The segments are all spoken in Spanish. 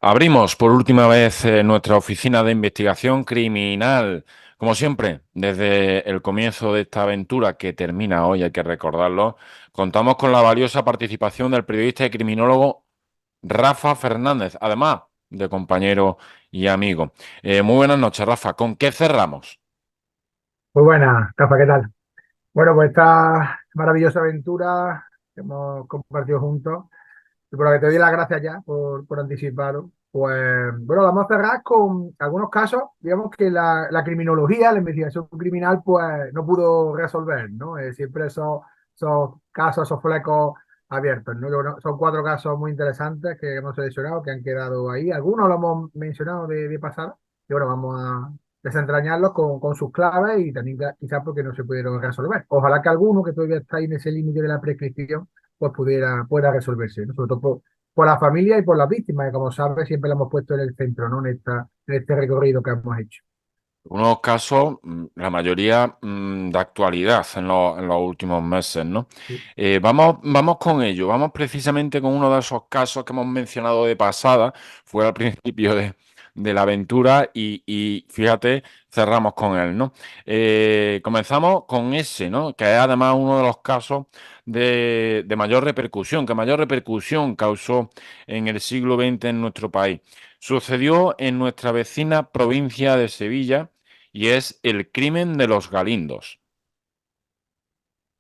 Abrimos por última vez nuestra oficina de investigación criminal. Como siempre, desde el comienzo de esta aventura que termina hoy, hay que recordarlo, contamos con la valiosa participación del periodista y criminólogo Rafa Fernández, además de compañero y amigo. Muy buenas noches, Rafa. ¿Con qué cerramos? Muy buena, Rafa, ¿qué tal? Bueno, pues esta maravillosa aventura que hemos compartido juntos, y por lo que te doy las gracias ya por anticipado, pues bueno, la vamos a cerrar con algunos casos, digamos que la criminología, la investigación criminal, pues no pudo resolver, ¿no? Siempre esos casos, esos flecos abiertos, ¿no? Son cuatro casos muy interesantes que hemos seleccionado, que han quedado ahí. Algunos lo hemos mencionado de pasada, y bueno, vamos a desentrañarlos con sus claves y también quizás porque no se pudieron resolver. Ojalá que alguno que todavía está ahí en ese límite de la prescripción pues pueda resolverse, ¿no? Sobre todo por la familia y por las víctimas, que como sabes siempre la hemos puesto en el centro, ¿no? En este recorrido que hemos hecho. Unos casos, la mayoría de actualidad en los últimos meses, ¿no? Sí. Vamos con ello, vamos precisamente con uno de esos casos que hemos mencionado de pasada, fue al principio de la aventura y fíjate, cerramos con él, ¿no? Comenzamos con ese, ¿no? Que es además uno de los casos de mayor repercusión, que mayor repercusión causó en el siglo XX en nuestro país. Sucedió en nuestra vecina provincia de Sevilla y es el crimen de los Galindos.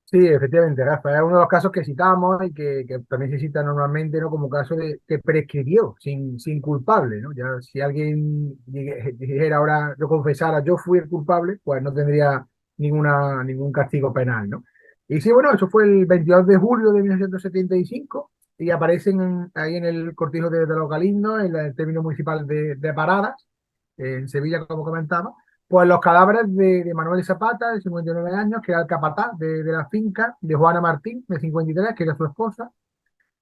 Sí, efectivamente, Rafa, es uno de los casos que citamos y que también se cita normalmente, ¿no? Como caso de que prescribió sin culpable, ¿no? Ya si alguien dijera ahora, yo confesara, yo fui el culpable, pues no tendría ningún castigo penal, ¿no? Y sí, bueno, eso fue el 22 de julio de 1975 y aparecen ahí en el cortijo de los Galindos, en el término municipal de Paradas, en Sevilla, como comentaba. Pues los cadáveres de Manuel Zapata, de 59 años, que era el capataz de la finca, de Juana Martín, de 53, que era su esposa,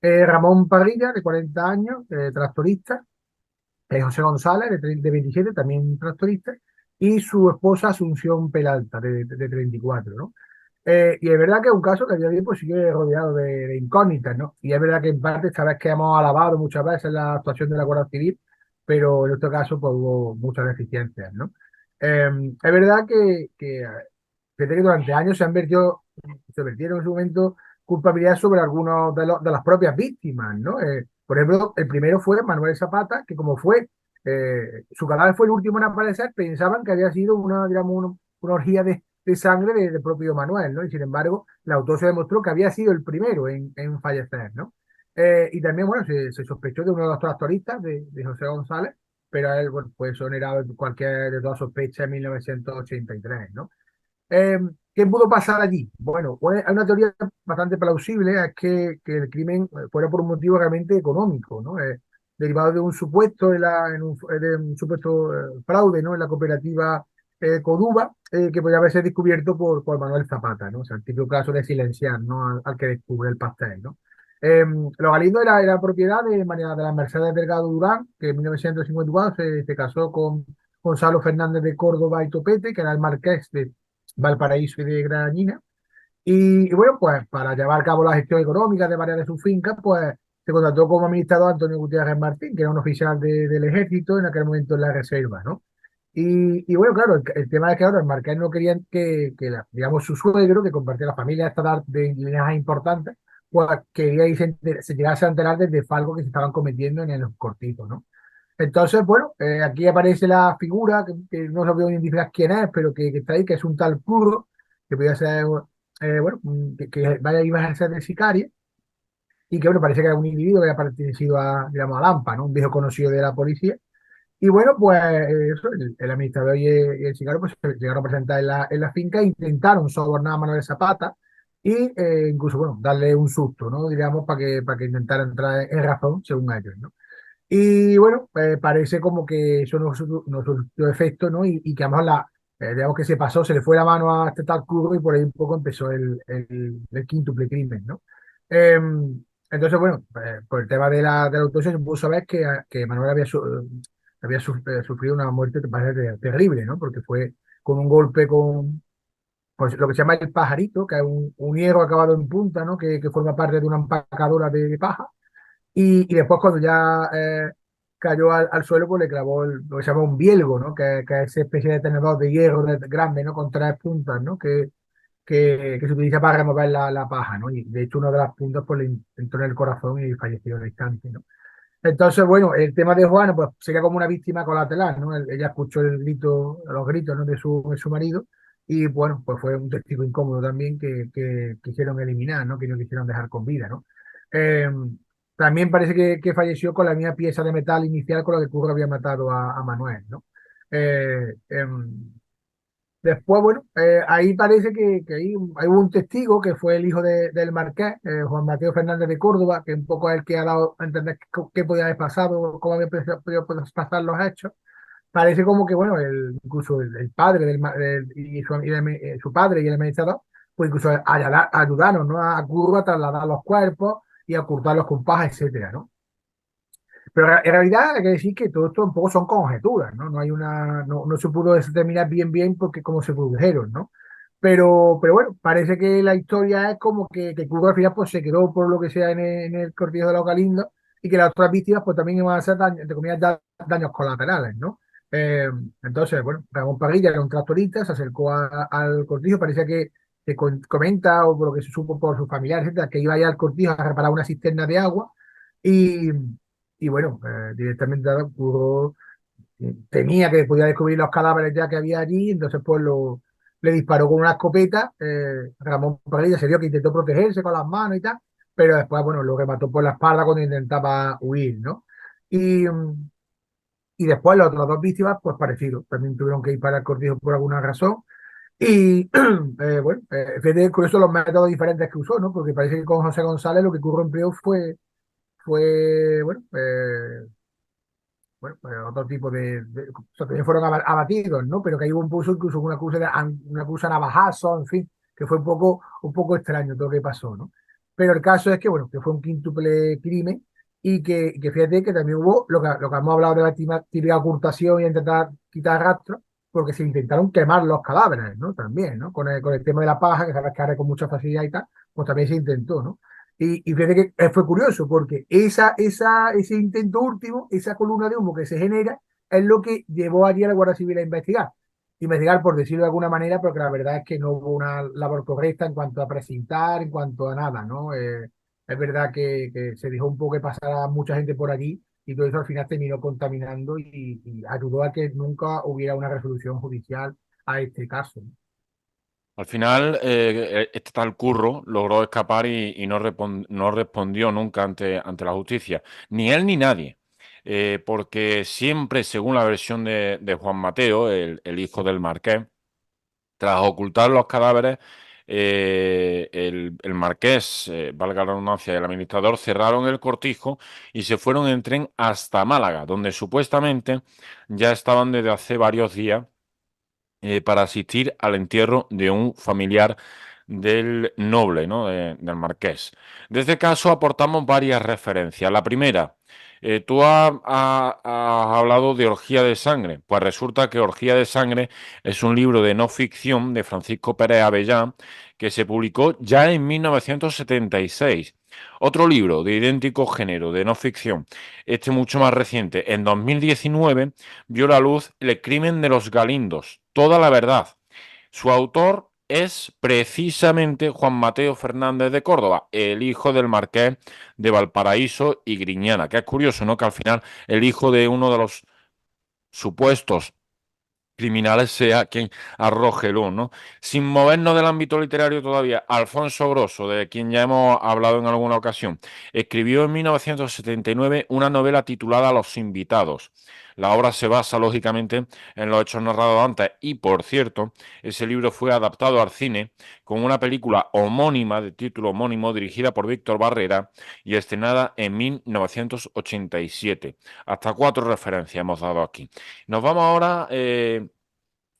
Ramón Parrilla, de 40 años, tractorista, José González, de 27, también tractorista, y su esposa Asunción Peralta, de 34, ¿no? Y es verdad que es un caso que a día de hoy pues, sigue rodeado de incógnitas, ¿no? Y es verdad que en parte, sabes que hemos alabado muchas veces la actuación de la Guardia Civil, pero en este caso pues, hubo muchas deficiencias, ¿no? Es verdad fíjate que durante años se vertieron en su momento culpabilidad sobre algunos de las propias víctimas, ¿no? Por ejemplo, el primero fue Manuel Zapata, que como fue, su cadáver fue el último en aparecer, pensaban que había sido digamos, una orgía de sangre del propio Manuel, ¿no? Y sin embargo, la autopsia demostró que había sido el primero en fallecer, ¿no? Y también, bueno, se sospechó de uno de los tractoristas, de José González, pero a él, bueno, fue exonerado de cualquier de toda sospecha en 1983, ¿no? Eh, ¿Qué pudo pasar allí? Bueno, pues hay una teoría bastante plausible, es que el crimen fuera por un motivo realmente económico, ¿no? Derivado de un supuesto, de un supuesto fraude, ¿no? En la cooperativa Coduba, que podría haberse descubierto por Manuel Zapata, ¿no? O sea, el típico caso de silenciar, ¿no? Al que descubre el pastel, ¿no? Los Galindo era propiedad de María de las Mercedes Delgado Durán, que en 1954 se casó con Gonzalo Fernández de Córdoba y Topete, que era el marqués de Valparaíso y de Grañina. Y bueno, pues para llevar a cabo la gestión económica de varias de sus fincas, pues se contrató como administrador a Antonio Gutiérrez Martín, que era un oficial del ejército en aquel momento en la reserva, ¿no? Y bueno, claro, el tema es que ahora el marqués no quería digamos, su suegro, que compartía la familia estatal de linajes importantes, pues quería y se llegase a enterar del desfalco que se estaban cometiendo en los cortijos, ¿no? Entonces, bueno, aquí aparece la figura que no sabía identificar quién es, pero que está ahí, que es un tal Curro, que podía ser, bueno, que vaya iba a ejercer de sicario, y que, bueno, parece que era un individuo que había pertenecido a, digamos, a Lampa, ¿no? Un viejo conocido de la policía. Y bueno, pues eso, el administrador y el sicario pues, se llegaron a presentar en la finca e intentaron sobornar a Manuel Zapata y incluso, bueno, darle un susto, ¿no? Digamos, para que intentara entrar en razón, según ellos, ¿no? Y bueno, parece como que eso no surtió efecto, ¿no? Y que además digamos que se le fue la mano a este tal Curro y por ahí un poco empezó el quíntuple crimen, ¿no? Entonces, bueno, por el tema de la autopsia se pudo saber que Manuel sufrido una muerte que parece terrible, ¿no? Porque fue con un golpe con lo que se llama el pajarito, que es un hierro acabado en punta, ¿no? Que forma parte de una empacadora de paja y después cuando ya cayó al suelo, pues le clavó lo que se llama un bielgo, ¿no? Que es esa especie de tenedor de hierro grande, ¿no? Con tres puntas, ¿no? Que se utiliza para remover la paja, ¿no? Y de hecho una de las puntas pues le entró en el corazón y falleció al instante, ¿no? Entonces, bueno, el tema de Juana, pues sería como una víctima colateral, ¿no? Ella escuchó el grito, los gritos, ¿no? de su marido y, bueno, pues fue un testigo incómodo también que quisieron eliminar, ¿no? Que no quisieron dejar con vida, ¿no? Eh, También parece que falleció con la misma pieza de metal inicial con la que Curro había matado a Manuel, ¿no? Eh, em, Después, bueno, ahí parece que hay un testigo que fue el hijo del marqués, Juan Mateo Fernández de Córdoba, que un poco es el que ha dado a entender qué podía haber pasado, cómo había podido pasar los hechos. Parece como que, bueno, incluso el padre su padre y el administrador, pues incluso ayudaron, ¿no? A Curro a trasladar los cuerpos y a ocultarlos con paja, etcétera, ¿no? Pero en realidad hay que decir que todo esto un poco son conjeturas, ¿no? No se pudo determinar bien porque cómo se produjeron, ¿no? Pero bueno, parece que la historia es como que Curro al final pues se quedó por lo que sea en el cortijo de los Galindos y que las otras víctimas pues también iban a ser entre comillas, daños colaterales, ¿no? Eh, entonces, bueno, Ramón Parrilla era un tractorista, se acercó al cortijo, parecía que comenta, o por lo que se supo por sus familiares, etcétera, que iba allá al cortijo a reparar una cisterna de agua y, y bueno, directamente Curro temía que podía descubrir los cadáveres ya que había allí, entonces pues le disparó con una escopeta. Ramón Parrilla se vio que intentó protegerse con las manos y tal, pero después, bueno, lo remató por la espalda cuando intentaba huir, ¿no? Y, y después las otras dos víctimas, pues parecido, también tuvieron que ir para el cortijo por alguna razón. Y bueno, fíjate curioso los métodos diferentes que usó, ¿no? Porque parece que con José González lo que Curro empleó fue bueno, otro tipo o sea, también fueron abatidos, ¿no? Pero que ahí hubo un puso incluso una cruza navajazo, en fin, que fue un poco extraño todo lo que pasó, ¿no? Pero el caso es que, bueno, que fue un quíntuple crimen y que fíjate que también hubo lo que hemos hablado de la típica ocultación y intentar quitar rastros, porque se intentaron quemar los cadáveres, ¿no? También, ¿no? Con el tema de la paja, que sabes que arde con mucha facilidad y tal, pues también se intentó, ¿no? Y fíjate que fue curioso porque ese intento último, esa columna de humo que se genera, es lo que llevó allí a la Guardia Civil a investigar. Investigar, por decirlo de alguna manera, porque la verdad es que no hubo una labor correcta en cuanto a precintar, en cuanto a nada, ¿no? Es verdad que se dejó un poco que pasara mucha gente por allí y todo eso al final terminó contaminando y ayudó a que nunca hubiera una resolución judicial a este caso, ¿no? Al final, este tal Curro logró escapar y no respondió nunca ante la justicia, ni él ni nadie. Porque siempre, según la versión de Juan Mateo, el hijo del marqués, tras ocultar los cadáveres, el marqués, valga la redundancia, y el administrador cerraron el cortijo y se fueron en tren hasta Málaga, donde supuestamente ya estaban desde hace varios días para asistir al entierro de un familiar del noble, ¿no? Del marqués. De este caso aportamos varias referencias. La primera, tú has hablado de Orgía de Sangre. Pues resulta que Orgía de Sangre es un libro de no ficción de Francisco Pérez Avellán que se publicó ya en 1976. Otro libro de idéntico género, de no ficción, este mucho más reciente, en 2019, vio la luz El crimen de los Galindos, toda la verdad. Su autor es precisamente Juan Mateo Fernández de Córdoba, el hijo del marqués de Valparaíso y Griñana, que es curioso, ¿no? Que al final el hijo de uno de los supuestos criminales sea quien arroje luz, ¿no? Sin movernos del ámbito literario todavía, Alfonso Grosso, de quien ya hemos hablado en alguna ocasión, escribió en 1979 una novela titulada Los Invitados. La obra se basa, lógicamente, en los hechos narrados antes y, por cierto, ese libro fue adaptado al cine con una película homónima, de título homónimo, dirigida por Víctor Barrera y estrenada en 1987. Hasta cuatro referencias hemos dado aquí. Nos vamos ahora,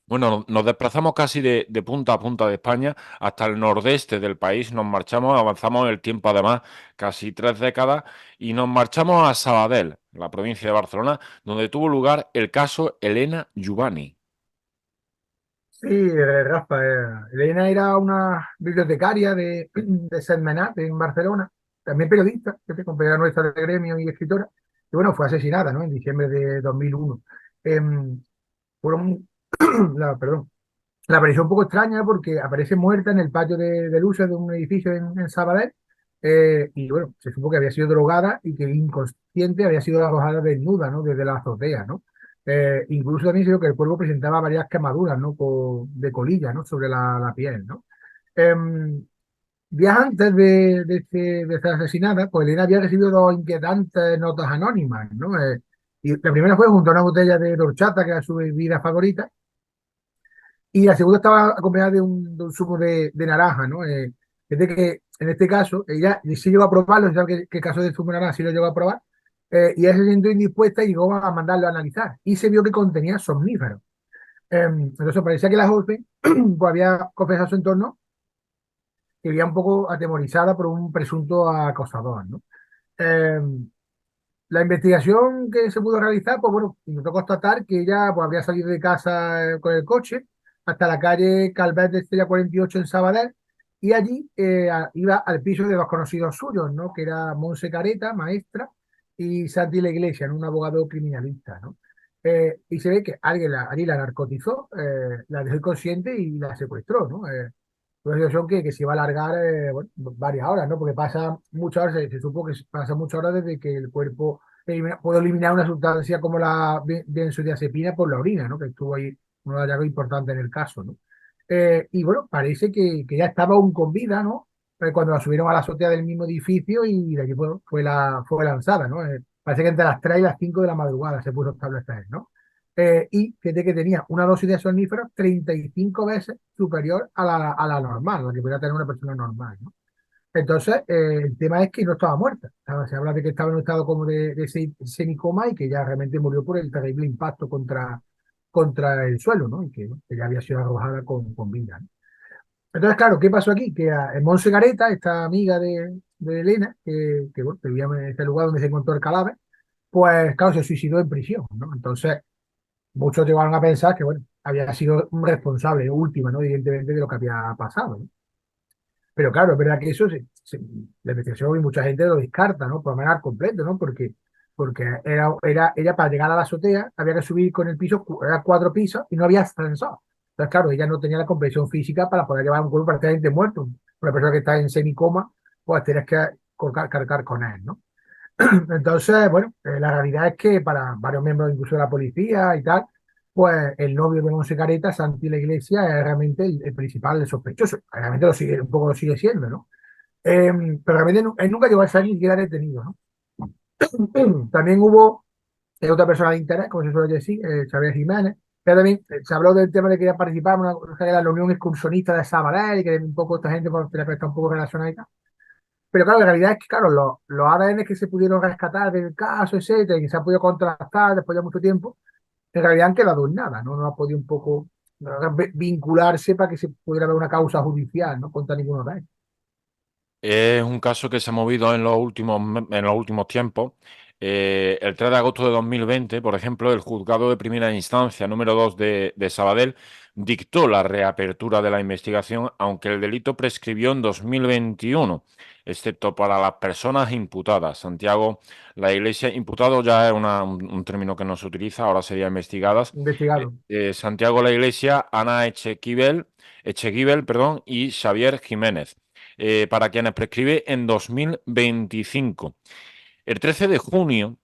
bueno, nos desplazamos casi de punta a punta de España hasta el nordeste del país. Nos marchamos, avanzamos en el tiempo además casi 3 décadas y nos marchamos a Sabadell, la provincia de Barcelona, donde tuvo lugar el caso Elena Giovanni. Sí, Rafa, Elena era una bibliotecaria de Sentmenat en Barcelona, también periodista, que te compañera nuestra de gremio y escritora. que bueno, fue asesinada, ¿no? En diciembre de 2001. Em, fueron, perdón, la aparición un poco extraña porque aparece muerta en el patio del uso de un edificio en Sabadell. Y bueno, se supo que había sido drogada y que inconsciente había sido arrojada desnuda, ¿no? Desde la azotea, ¿no? Incluso también se dijo que el cuerpo presentaba varias quemaduras, ¿no? De colilla, ¿no? Sobre la piel, ¿no? Em, Días antes de estar asesinada, pues Elena había recibido dos inquietantes notas anónimas, ¿no? Y la primera fue junto a una botella de horchata, que era su bebida favorita, y la segunda estaba acompañada de un zumo de naranja, ¿no? Es de que en este caso, ella sí llegó a probarlo, sabe que el caso del zumo de naranja sí lo llegó a probar, y ella se sintió indispuesta y llegó a mandarlo a analizar, y se vio que contenía somníferos. Entonces parecía que la joven pues, había confesado a su entorno que vivía un poco atemorizada por un presunto acosador, ¿no? Eh, la investigación que se pudo realizar, pues bueno, intentó constatar que ella pues, habría salido de casa con el coche hasta la calle Calvet de Estrella 48 en Sabadell y allí iba al piso de dos conocidos suyos, ¿no? Que era Monse Careta, maestra, y Santi La Iglesia, ¿no? Un abogado criminalista, ¿no? Y se ve que alguien allí la narcotizó, la dejó inconsciente y la secuestró, ¿no? Una situación que se iba a alargar bueno, varias horas, ¿no? Porque pasa muchas horas, se supo que pasa muchas horas desde que el cuerpo puede eliminar una sustancia como la benzodiazepina por la orina, ¿no? Que estuvo ahí un hallazgo importante en el caso, ¿no? Y bueno, parece que ya estaba aún con vida, ¿no? Cuando la subieron a la azotea del mismo edificio y de allí fue lanzada, ¿no? Parece que entre las 3 y las 5 de la madrugada se pudo establecer, ¿no? Y fíjate que tenía una dosis de somníferos 35 veces superior a la normal, la que podría tener una persona normal, ¿no? Entonces, el tema es que no estaba muerta. Se habla de que estaba en un estado como de semicoma y que ya realmente murió por el terrible impacto contra el suelo, ¿no? Y que, ¿no? Que ya había sido arrojada con vida, ¿no? Entonces, claro, ¿qué pasó aquí? Que Monse Gareta, esta amiga de Elena, que, bueno, que vivía en este lugar donde se encontró el cadáver, pues, claro, se suicidó en prisión, ¿no? Entonces, muchos llegaron a pensar que, bueno, había sido un responsable última, ¿no? Evidentemente, de lo que había pasado, ¿no? Pero claro, es verdad que eso la investigación y mucha gente lo descarta, ¿no? Por lo menos al completo, ¿no? Porque ella para llegar a la azotea había que subir con el piso, era 4 pisos y no había ascensor. Entonces, claro, ella no tenía la comprensión física para poder llevar un cuerpo prácticamente muerto. Una persona que está en semicoma, pues tienes que cargar con él, ¿no? Entonces, bueno, la realidad es que para varios miembros incluso de la policía y tal, pues el novio de Monse Careta, Santi La Iglesia, es realmente el principal el sospechoso. Realmente un poco lo sigue siendo, ¿no? Pero realmente él nunca llegó a ser ni siquiera detenido, ¿no? También hubo otra persona de interés, como se suele decir, Xavier Jiménez, pero también se habló del tema de que quería participar en la Unión Excursionista de Sabadell y que un poco esta gente pues, está un poco relacionada y tal. Pero claro, la realidad es que, claro, los ADN que se pudieron rescatar del caso, etcétera, y que se ha podido contrastar después de mucho tiempo, en realidad han quedado en nada, ¿no? No ha podido un poco vincularse para que se pudiera haber una causa judicial, ¿no? Contra ninguno de ellos. Es un caso que se ha movido en los últimos tiempos. El 3 de agosto de 2020, por ejemplo, el juzgado de primera instancia número 2 de Sabadell dictó la reapertura de la investigación, aunque el delito prescribió en 2021, excepto para las personas imputadas. Santiago, la Iglesia, imputado ya es un término que no se utiliza, ahora sería investigadas. Investigado. Santiago, la Iglesia, Ana Echeguibel, perdón, y Xavier Jiménez, para quienes prescribe en 2025. El 13 de junio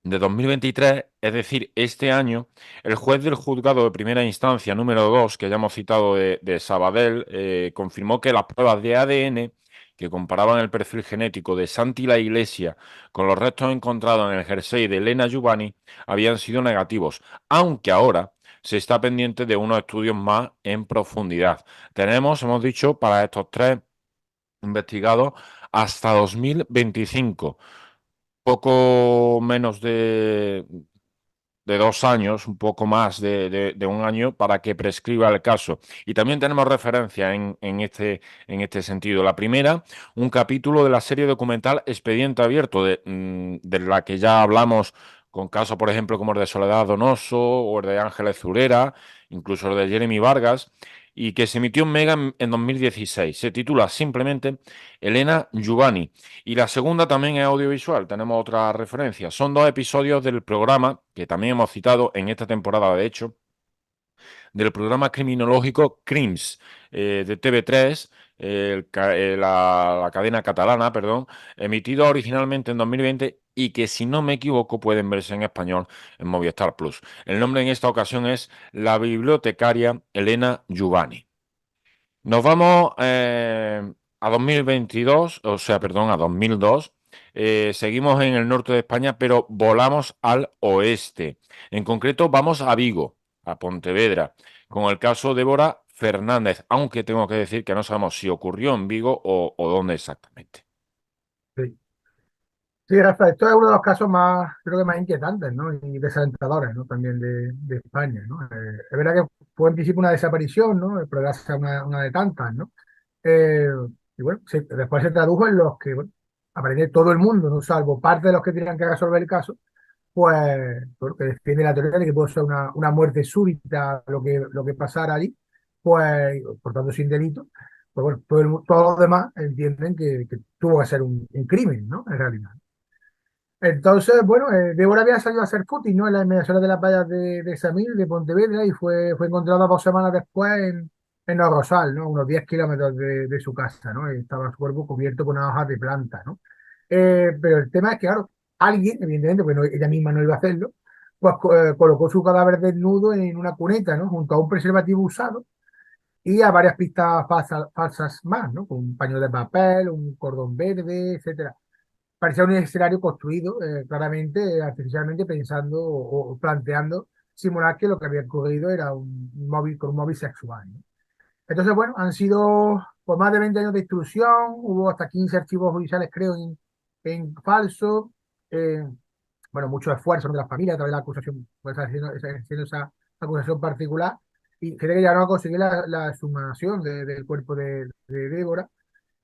de 2023, es decir, este año, el juez del juzgado de primera instancia número 2, que ya hemos citado de Sabadell, confirmó que las pruebas de ADN que comparaban el perfil genético de Santi La Iglesia con los restos encontrados en el jersey de Elena Giovanni habían sido negativos, aunque ahora se está pendiente de unos estudios más en profundidad. Tenemos, hemos dicho, para estos tres investigados hasta 2025, poco menos de 2 años, un poco más de un año para que prescriba el caso. Y también tenemos referencia en este sentido. La primera, un capítulo de la serie documental Expediente Abierto, de la que ya hablamos con casos, por ejemplo, como el de Soledad Donoso o el de Ángeles Zurera, incluso el de Jeremy Vargas, y que se emitió en Mega en 2016. Se titula simplemente Elena Giovanni. Y la segunda también es audiovisual, tenemos otra referencia. Son dos episodios del programa, que también hemos citado en esta temporada, de hecho, del programa criminológico Crims de TV3, la cadena catalana, perdón, emitido originalmente en 2020 y que, si no me equivoco, pueden verse en español en Movistar Plus. El nombre en esta ocasión es La bibliotecaria Elena Giovanni. Nos vamos a 2022, o sea, perdón, a 2002. Seguimos en el norte de España, pero volamos al oeste. En concreto, vamos a Vigo, a Pontevedra, con el caso Débora Fernández, aunque tengo que decir que no sabemos si ocurrió en Vigo o dónde exactamente. Sí. Sí, Rafa, esto es uno de los casos más, creo que más inquietantes, ¿no? Y desalentadores, ¿no? También de España, ¿no? Es verdad que fue en principio una desaparición, ¿no? Pero gracias a una de tantas, ¿no? Eh, y bueno, después se tradujo en los que, bueno, aparentemente todo el mundo, no salvo parte de los que tenían que resolver el caso, pues, bueno, que defiende la teoría de que puede ser una muerte súbita lo que pasara allí, pues, por tanto, sin delito. Pues bueno, todos los demás entienden que tuvo que ser un crimen, ¿no? En realidad. Entonces, bueno, Débora había salido a hacer footing, ¿no? En las inmediaciones de las playas de Samil, de Pontevedra, y fue encontrada 2 semanas después en el Rosal, ¿no? Unos 10 kilómetros de su casa, ¿no? Y estaba su cuerpo cubierto con una hoja de planta, ¿no? Pero el tema es que, claro, alguien, evidentemente, porque ella misma no iba a hacerlo, pues colocó su cadáver desnudo en una cuneta, ¿no? Junto a un preservativo usado y a varias pistas falsas más, ¿no? Con un paño de papel, un cordón verde, etcétera. Parecía un escenario construido claramente, artificialmente, pensando o planteando simular que lo que había ocurrido era un móvil con un móvil sexual, ¿no? Entonces, bueno, han sido por más de 20 años de instrucción, hubo hasta 15 archivos judiciales, creo, en falso, eh, bueno, mucho esfuerzo, ¿no? De la familia, a través de la acusación, pues haciendo esa acusación particular, y creo que ya no conseguir la exhumación del cuerpo de Débora,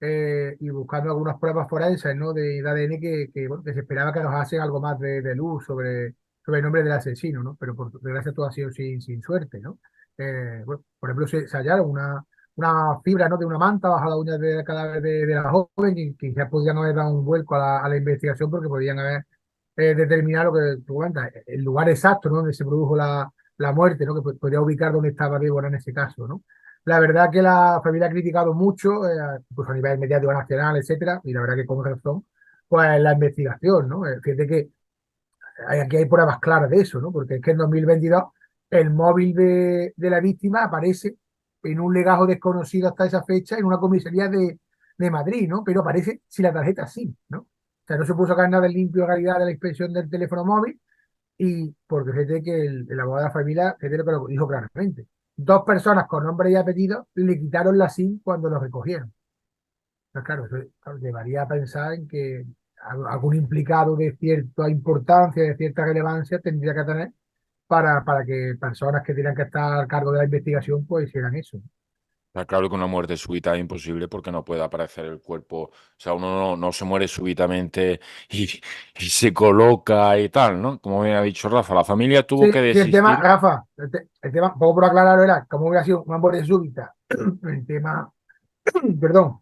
y buscando algunas pruebas forenses, ¿no? De ADN bueno, que se esperaba que nos hacen algo más de luz sobre el nombre del asesino, ¿no? Pero por desgracia todo ha sido sin suerte, ¿no? Bueno, por ejemplo, se hallaron una fibra, ¿no? De una manta bajo la uña del cadáver de la joven, y quizás podían haber dado un vuelco a la investigación, porque podían haber determinado lo que tú comentas, el lugar exacto, ¿no? Donde se produjo la muerte, ¿no? Que podría ubicar dónde estaba Débora en ese caso, ¿no? La verdad que la familia ha criticado mucho, pues a nivel mediático nacional, etcétera, y la verdad que con razón, pues la investigación, ¿no? Fíjate que aquí hay pruebas claras de eso, ¿no? Porque es que en 2022 el móvil de la víctima aparece en un legajo desconocido hasta esa fecha en una comisaría de Madrid, ¿no? Pero aparece sin la tarjeta SIM, ¿no? O sea, no se puso sacar nada del limpio de realidad de la inspección del teléfono móvil, y porque fíjate que el abogado de la familia, fíjate lo que lo dijo claramente. 2 personas con nombre y apellido le quitaron la SIM cuando lo recogieron. Pues claro, eso claro, llevaría a pensar en que algún implicado de cierta importancia, de cierta relevancia, tendría que tener para que personas que tienen que estar a cargo de la investigación pues hicieran eso. Está claro que una muerte súbita es imposible porque no puede aparecer el cuerpo, o sea, uno no se muere súbitamente y se coloca y tal, ¿no? Como bien ha dicho Rafa, la familia tuvo Sí, que sí, el tema, desistir. Rafa, el tema, un poco por aclararlo, era cómo hubiera sido una muerte súbita. El tema, perdón,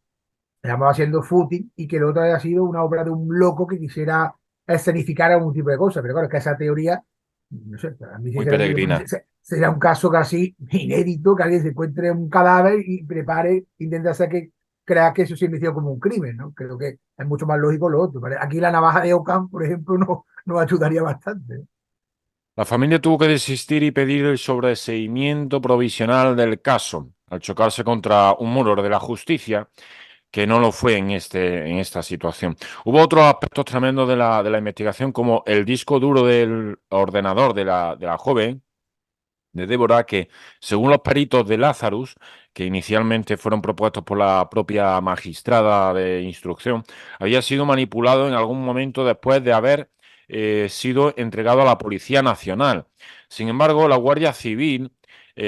estamos haciendo footing, y que el otro haya sido una obra de un loco que quisiera escenificar algún tipo de cosa. Pero claro, es que esa teoría, no sé, a mí Muy sinceramente me peregrina. parece sería un caso casi inédito, que alguien se encuentre un cadáver y prepare, intente hacer que crea que eso se inició como un crimen, ¿no? Creo que es mucho más lógico lo otro, ¿vale? Aquí la navaja de Ockham, por ejemplo, no, nos ayudaría bastante. La familia tuvo que desistir y pedir el sobreseimiento provisional del caso, al chocarse contra un muro de la justicia que no lo fue en esta situación. Hubo otros aspectos tremendos de la investigación, como el disco duro del ordenador de la joven, de Débora, que según los peritos de Lazarus, que inicialmente fueron propuestos por la propia magistrada de instrucción, había sido manipulado en algún momento después de haber sido entregado a la Policía Nacional. Sin embargo, la Guardia Civil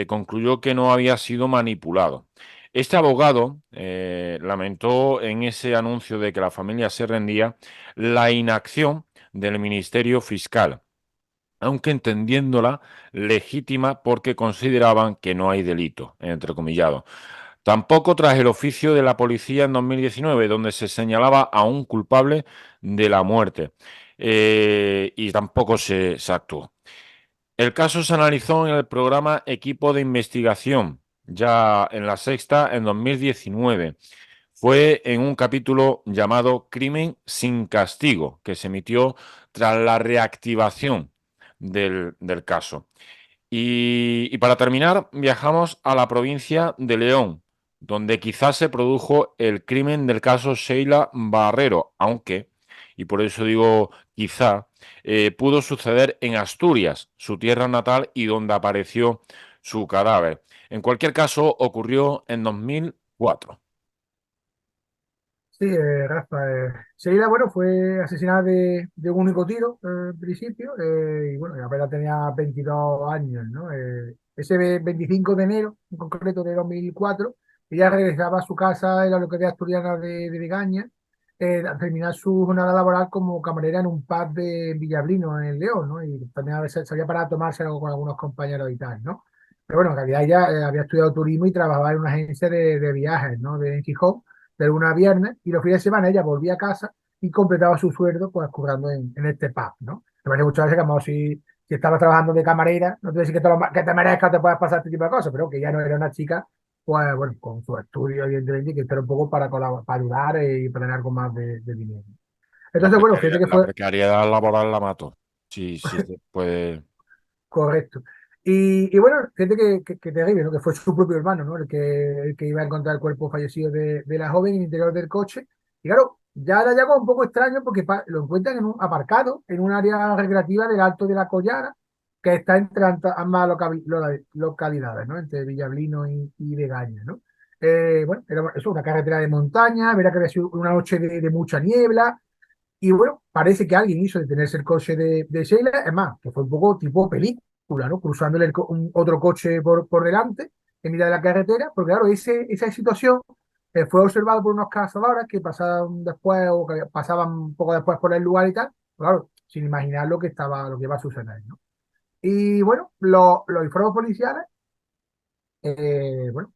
concluyó que no había sido manipulado. Este abogado lamentó en ese anuncio de que la familia se rendía la inacción del Ministerio Fiscal. aunque entendiéndola legítima porque consideraban que no hay delito, entrecomillado. Tampoco tras el oficio de la policía en 2019, donde se señalaba a un culpable de la muerte. Y tampoco se actuó. El caso se analizó en el programa Equipo de Investigación, ya en La Sexta, en 2019. Fue en un capítulo llamado Crimen sin castigo, que se emitió tras la reactivación del caso. Y para terminar, viajamos a la provincia de León, donde quizás se produjo el crimen del caso Sheila Barrero, aunque, y por eso digo quizá, pudo suceder en Asturias, su tierra natal y donde apareció su cadáver. En cualquier caso, ocurrió en 2004. Sí, Rafa. Sheila, bueno, fue asesinada de un único tiro en principio, y bueno, y apenas tenía 22 años, ¿no? Ese 25 de enero, en concreto de 2004, ella regresaba a su casa en la localidad asturiana de Begaña, a terminar su jornada laboral como camarera en un pub de Villablino, en León, ¿no? Y también a veces salía para tomarse algo con algunos compañeros y tal, ¿no? Pero bueno, en realidad ella había estudiado turismo y trabajaba en una agencia de viajes, ¿no? De Gijón de lunes a viernes, y los fines de semana ella volvía a casa y completaba su sueldo pues currando en este pub, ¿no? Me parece muchas veces como si estabas trabajando de camarera, no te voy a decir que te merezcas, te puedas pasar este tipo de cosas, pero que ya no era una chica, pues bueno, con su estudio evidentemente, y que era un poco para ayudar y para tener algo más de dinero. Entonces, bueno, fíjate que La fue precariedad laboral la mató. Sí, sí, se puede. correcto. Y bueno, fíjate que terrible, ¿no? Que fue su propio hermano, ¿no? El que iba a encontrar el cuerpo fallecido de la joven en el interior del coche. Y claro, ya era ya como un poco extraño porque lo encuentran en un aparcado, en un área recreativa del Alto de la Collara, que está entre ambas localidades, ¿no? Entre Villablino y Begaña, ¿no? Bueno, era eso, una carretera de montaña, verá que había sido una noche de mucha niebla, y bueno, parece que alguien hizo detenerse el coche de Sheila, es más, que fue un poco tipo película, ¿no? Cruzándole otro coche por delante, en mitad de la carretera, porque claro, esa situación fue observada por unos cazadores que pasaban después o que pasaban un poco después por el lugar y tal, claro, sin imaginar lo que iba a suceder, ¿no? Y bueno, los informes policiales bueno,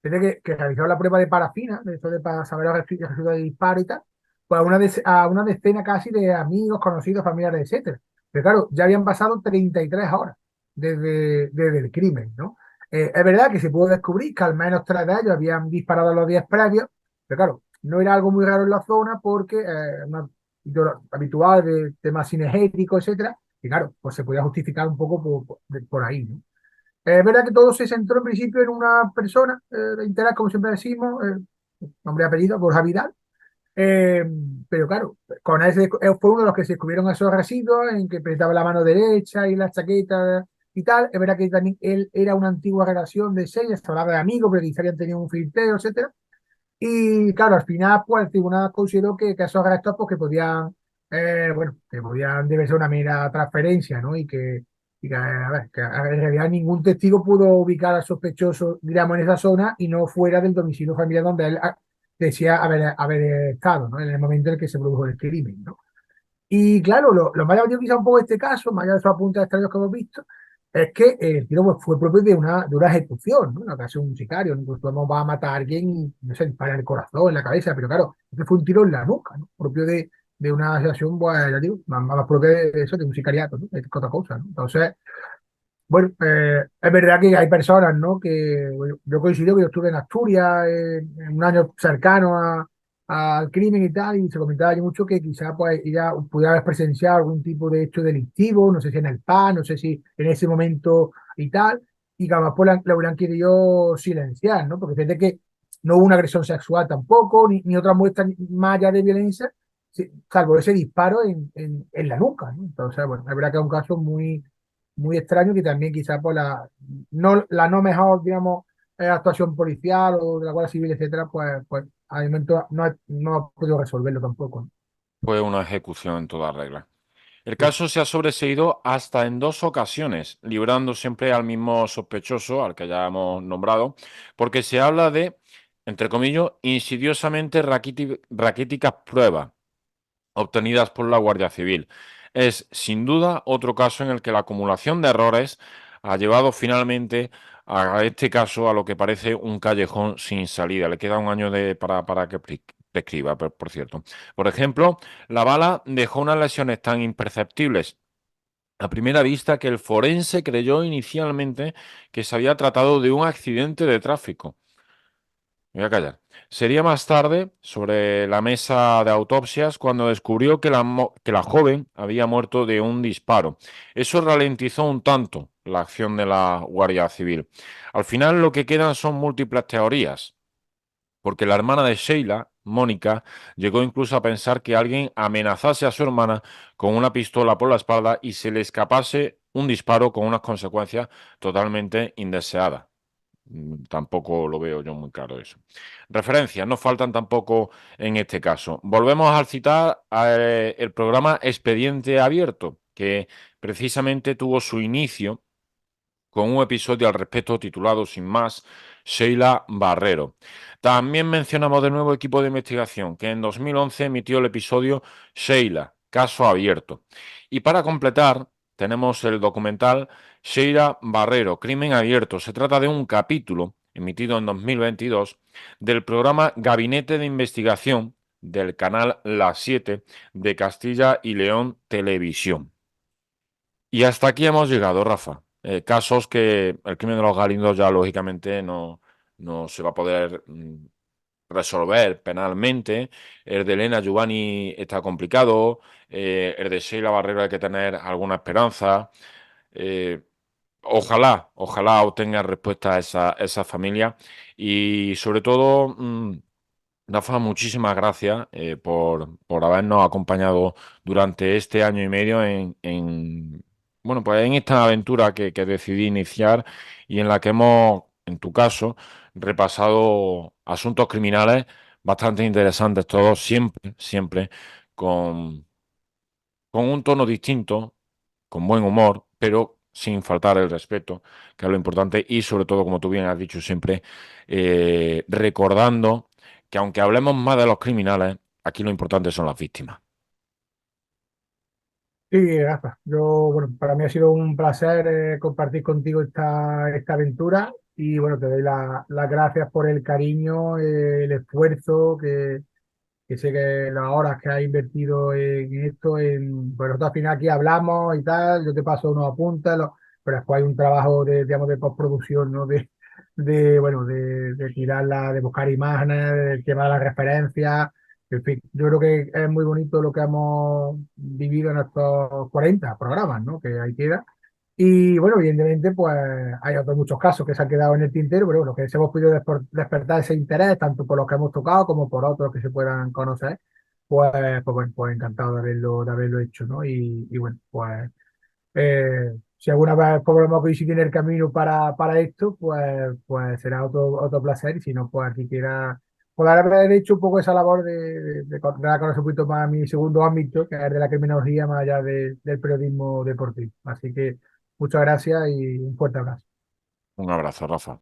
tiene que realizar la prueba de parafina, de esto de para saber el resultado de disparo y tal, pues a una decena casi de amigos, conocidos, familiares, etcétera. Pero claro, ya habían pasado 33 horas desde el crimen, ¿no? Es verdad que se pudo descubrir que al menos tres de ellos habían disparado los días previos, pero claro, no era algo muy raro en la zona porque una habitual de temas cinegéticos, etcétera, y claro, pues se podía justificar un poco por ahí, ¿no? Es verdad que todo se centró en principio en una persona de interés, como siempre decimos, nombre y apellido, Borja Vidal. Eh, pero claro, con ese fue uno de los que se descubrieron esos residuos en que prestaba la mano derecha y la chaqueta y tal. Es verdad que también él era una antigua relación de seis, se hablaba de amigos, pero quizá habían tenido un filtro, etcétera. Y claro, al final, pues el tribunal consideró que esos restos, pues que podían, bueno, que podían deber ser una mera transferencia, ¿no? A ver, que en realidad ningún testigo pudo ubicar al sospechoso, digamos, en esa zona y no fuera del domicilio familiar donde él decía haber estado, ¿no? En el momento en el que se produjo el crimen, ¿no? Y claro, lo más llamativo quizá un poco de este caso, más allá de esos apuntes extraños que hemos visto, es que el tiro pues, fue propio de una ejecución, ¿no? En la casa de un sicario, ¿no? Pues vamos a matar a alguien y, no sé, dispara en el corazón, en la cabeza, pero claro, este fue un tiro en la nuca, ¿no? Propio de una situación, pues, ya digo, más propia de eso, de un sicariato, ¿no? Es otra cosa, ¿no? Entonces, bueno, es verdad que hay personas, ¿no? Que bueno, yo coincido que yo estuve en Asturias en un año cercano al crimen y tal, y se comentaba allí mucho que quizá pues ella pudiera haber presenciado algún tipo de hecho delictivo, no sé si en el PAN, no sé si en ese momento y tal, y que además pues la hubieran querido silenciar, ¿no? Porque fíjate que no hubo una agresión sexual tampoco, ni otra muestra más allá de violencia, salvo ese disparo en la nuca, ¿no? Entonces, bueno, es verdad que es un caso muy extraño que también quizás por la no mejor, digamos, actuación policial o de la Guardia Civil, etcétera, pues al momento no ha podido resolverlo tampoco, ¿no? Fue una ejecución en toda regla. El Sí, caso se ha sobreseído hasta en dos ocasiones, librando siempre al mismo sospechoso, al que ya hemos nombrado, porque se habla de, entre comillas, insidiosamente raquíticas pruebas obtenidas por la Guardia Civil. es sin duda otro caso en el que la acumulación de errores ha llevado finalmente a este caso a lo que parece un callejón sin salida. Le queda un año para que prescriba, por cierto. Por ejemplo, la bala dejó unas lesiones tan imperceptibles a primera vista que el forense creyó inicialmente que se había tratado de un accidente de tráfico. Me voy a callar. Sería más tarde, sobre la mesa de autopsias, cuando descubrió que que la joven había muerto de un disparo. Eso ralentizó un tanto la acción de la Guardia Civil. Al final lo que quedan son múltiples teorías, porque la hermana de Sheila, Mónica, llegó incluso a pensar que alguien amenazase a su hermana con una pistola por la espalda y se le escapase un disparo con unas consecuencias totalmente indeseadas. Tampoco lo veo yo muy claro eso. Referencias no faltan tampoco en este caso. Volvemos a citar el programa Expediente Abierto, que precisamente tuvo su inicio con un episodio al respecto titulado Sin más, Sheila Barrero. También mencionamos de nuevo equipo de investigación, que en 2011 emitió el episodio Sheila, caso abierto. Y para completar, tenemos el documental Sheila Barrero, crimen abierto. Se trata de un capítulo emitido en 2022 del programa Gabinete de Investigación del canal La 7 de Castilla y León Televisión. Y hasta aquí hemos llegado, Rafa. Casos que el crimen de los Galindos ya lógicamente no se va a poder resolver penalmente. El de Elena Giovanni está complicado. El de Sheila Barrero hay que tener alguna esperanza. Eh, ojalá obtenga respuesta a esa familia. Y sobre todo, Rafa, muchísimas gracias por habernos acompañado durante este año y medio bueno, pues en esta aventura que decidí iniciar y en la que hemos, en tu caso, repasado asuntos criminales bastante interesantes todos, siempre con, con un tono distinto, con buen humor, pero sin faltar el respeto, que es lo importante, y sobre todo, como tú bien has dicho siempre, recordando que aunque hablemos más de los criminales, aquí lo importante son las víctimas. Sí, Rafa, bueno, para mí ha sido un placer compartir contigo esta aventura y bueno, te doy las gracias por el cariño, el esfuerzo que sé que las horas que has invertido en esto, pues nosotros al final aquí hablamos y tal, yo te paso unos apuntes, pero después hay un trabajo digamos, de postproducción, ¿no? Bueno, de tirarla, de buscar imágenes, del tema de las referencias, en fin, yo creo que es muy bonito lo que hemos vivido en estos 40 programas, ¿no? Que ahí queda. Y bueno, evidentemente, pues hay otros muchos casos que se han quedado en el tintero, pero bueno, que se hemos podido despertar ese interés, tanto por los que hemos tocado como por otros que se puedan conocer, pues, bueno, pues encantado de haberlo hecho, ¿no? Y bueno, pues si alguna vez podemos coincidir en el camino para esto, pues será otro placer, y si no, pues aquí quiera poder haber hecho un poco esa labor de dar a conocer un poquito más mi segundo ámbito, que es el de la criminología, más allá del periodismo deportivo. Así que muchas gracias y un fuerte abrazo. Un abrazo, Rafa.